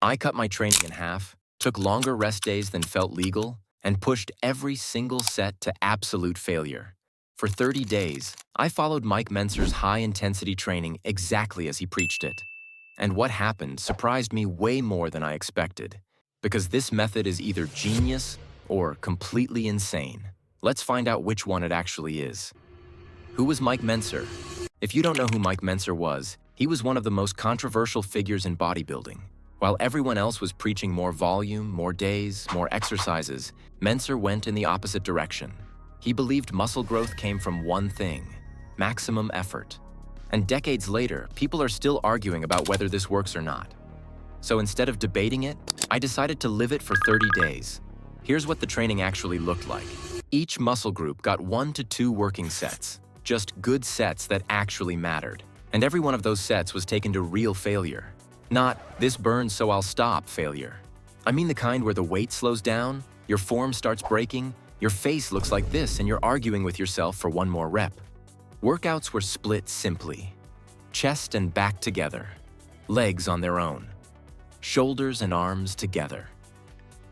I cut my training in half, took longer rest days than felt legal, and pushed every single set to absolute failure. For 30 days, I followed Mike Mentzer's high-intensity training exactly as he preached it. And what happened surprised me way more than I expected, because this method is either genius or completely insane. Let's find out which one it actually is. Who was Mike Mentzer? If you don't know who Mike Mentzer was, he was one of the most controversial figures in bodybuilding. While everyone else was preaching more volume, more days, more exercises, Mentzer went in the opposite direction. He believed muscle growth came from one thing: maximum effort. And decades later, people are still arguing about whether this works or not. So instead of debating it, I decided to live it for 30 days. Here's what the training actually looked like. Each muscle group got 1 to 2 working sets, just good sets that actually mattered. And every one of those sets was taken to real failure. Not, this burns so I'll stop failure. I mean the kind where the weight slows down, your form starts breaking, your face looks like this, and you're arguing with yourself for one more rep. Workouts were split simply. Chest and back together. Legs on their own. Shoulders and arms together.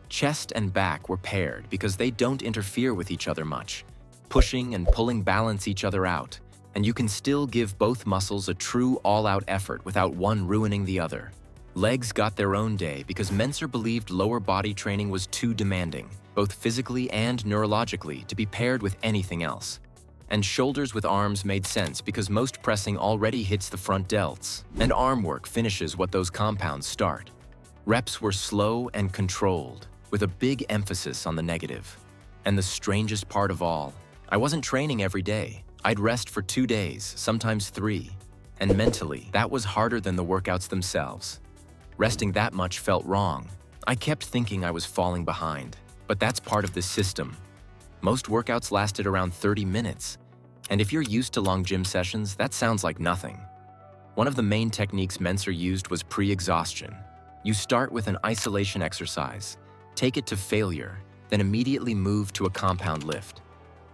Chest and back were paired because they don't interfere with each other much. Pushing and pulling balance each other out, and you can still give both muscles a true all-out effort without one ruining the other. Legs got their own day because Mentzer believed lower body training was too demanding, both physically and neurologically, to be paired with anything else. And shoulders with arms made sense because most pressing already hits the front delts, and arm work finishes what those compounds start. Reps were slow and controlled, with a big emphasis on the negative. And the strangest part of all, I wasn't training every day. I'd rest for 2 days, sometimes 3. And mentally, that was harder than the workouts themselves. Resting that much felt wrong. I kept thinking I was falling behind, but that's part of the system. Most workouts lasted around 30 minutes. And if you're used to long gym sessions, that sounds like nothing. One of the main techniques Mentzer used was pre-exhaustion. You start with an isolation exercise, take it to failure, then immediately move to a compound lift.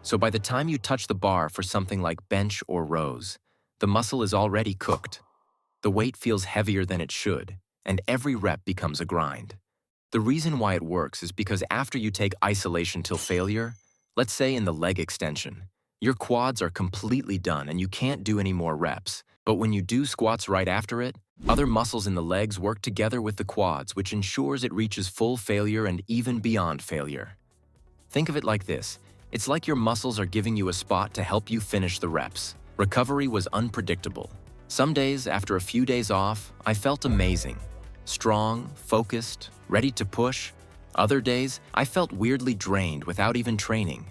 So by the time you touch the bar for something like bench or rows, the muscle is already cooked. The weight feels heavier than it should, and every rep becomes a grind. The reason why it works is because after you take isolation till failure, let's say in the leg extension, your quads are completely done and you can't do any more reps. But when you do squats right after it, other muscles in the legs work together with the quads, which ensures it reaches full failure and even beyond failure. Think of it like this. It's like your muscles are giving you a spot to help you finish the reps. Recovery was unpredictable. Some days, after a few days off, I felt amazing. Strong, focused, ready to push. Other days, I felt weirdly drained without even training.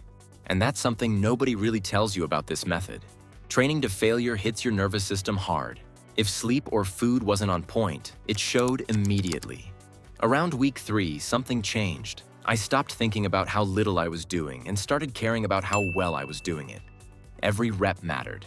And that's something nobody really tells you about this method. Training to failure hits your nervous system hard. If sleep or food wasn't on point, it showed immediately. Around week 3, something changed. I stopped thinking about how little I was doing and started caring about how well I was doing it. Every rep mattered.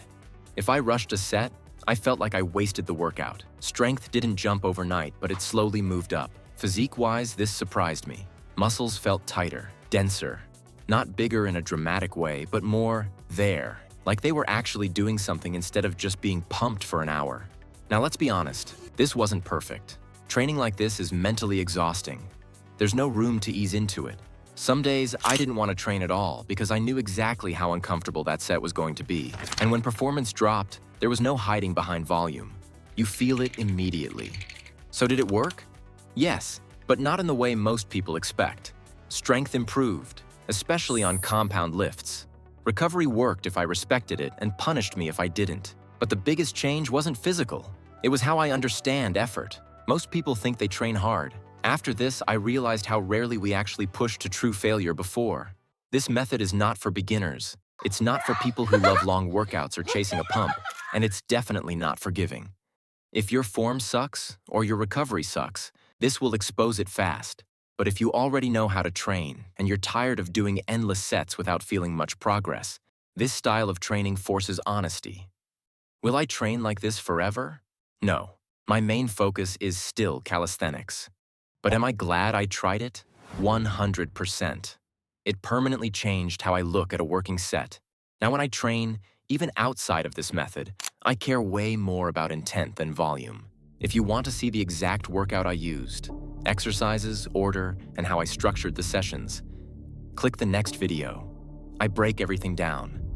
If I rushed a set, I felt like I wasted the workout. Strength didn't jump overnight, but it slowly moved up. Physique-wise, this surprised me. Muscles felt tighter, denser. Not bigger in a dramatic way, but more there. Like they were actually doing something instead of just being pumped for an hour. Now let's be honest, this wasn't perfect. Training like this is mentally exhausting. There's no room to ease into it. Some days, I didn't want to train at all because I knew exactly how uncomfortable that set was going to be. And when performance dropped, there was no hiding behind volume. You feel it immediately. So did it work? Yes, but not in the way most people expect. Strength improved, especially on compound lifts. Recovery worked if I respected it and punished me if I didn't. But the biggest change wasn't physical. It was how I understand effort. Most people think they train hard. After this, I realized how rarely we actually pushed to true failure before. This method is not for beginners. It's not for people who love long workouts or chasing a pump, and it's definitely not forgiving. If your form sucks or your recovery sucks, this will expose it fast. But if you already know how to train and you're tired of doing endless sets without feeling much progress, this style of training forces honesty. Will I train like this forever? No. My main focus is still calisthenics. But am I glad I tried it? 100%. It permanently changed how I look at a working set. Now when I train, even outside of this method, I care way more about intent than volume. If you want to see the exact workout I used, exercises, order, and how I structured the sessions, click the next video. I break everything down.